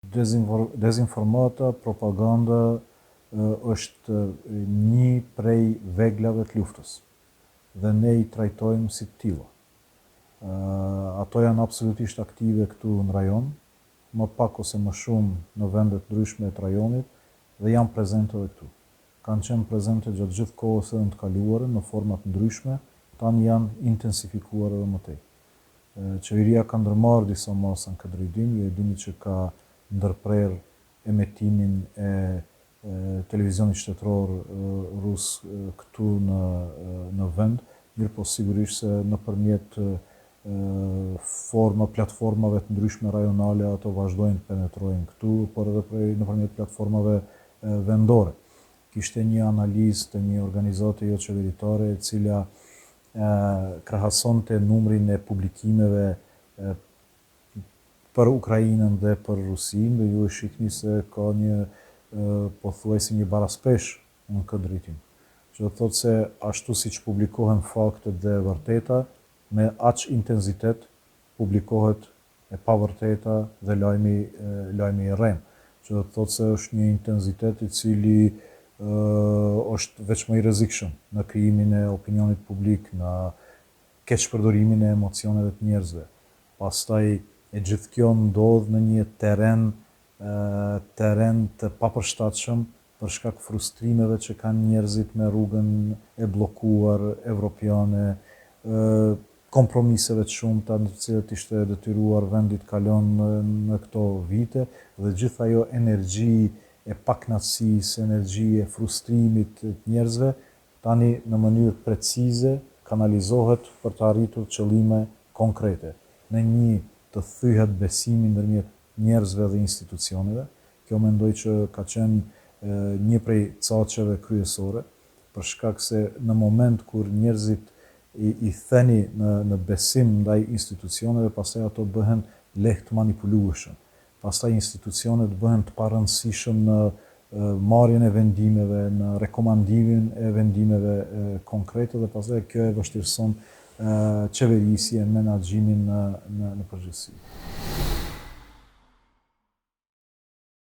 Dezinformata, propaganda është një prej veglave të luftës dhe ne i trajtojmë si të tilla. Ato janë absolutisht aktive këtu në rajon, më pak ose më shumë në vendet ndryshme të rajonit dhe janë prezente edhe këtu. Kanë qenë prezente gjatë gjithë kohës edhe të kaluarën në format ndryshme, tani janë intensifikuar edhe më tej. Qeveria ka ndërmarrë disa masa në këtë drejtim, ju e dini që ka ndërprer emetimin e televizionit shtetëror rus këtu në vend, mirë po sigurisht se nëpërmjet platformave të ndryshme rajonale ato vazhdojnë të penetrojnë këtu, por edhe nëpërmjet platformave vendore. Kishte një analizë të një organizate jo qeveritare e cila krahasonte numrin e publikimeve për Ukrainën dhe për Rusinë dhe ju e shihni se ka një pothuajse një baraspesh në këtë drejtim. Që do thotë se ashtu siç publikohen faktet dhe vërteta, me aq intensitet publikohet e pavërteta dhe lajmi i rrem. Që do thotë se është një intensitet i cili është veç më i rrezikshëm në krijimin e opinionit publik, në keqpërdorimin e emocioneve të njerëzve. Pastaj e gjithë kjo ndodh në një teren të papërshtatshëm për shkak frustrimeve që kanë njerëzit me rrugën e bllokuar evropiane, kompromiseve të shumta në të cilat ishte detyruar vendi të kalon në këto vite dhe gjithë ajo energji e pakënaqësisë, energji e frustrimit të njerëzve, tani në mënyrë precize kanalizohet për të arritur qëllime konkrete. Në një të thyhet besimi ndërmjet njerëzve dhe institucioneve. Kjo mendoj që ka qenë një prej cacheve kryesore, për shkak se në moment kur njerëzit i theni në besim ndaj institucioneve, pastaj ato bëhen lehtë manipulueshëm. Pastaj institucionet bëhen të parëndësishëm në marrjen e vendimeve, në rekomandimin e vendimeve konkrete dhe pastaj kjo e vështirëson qeverisjen, menaxhimin në përgjithësi.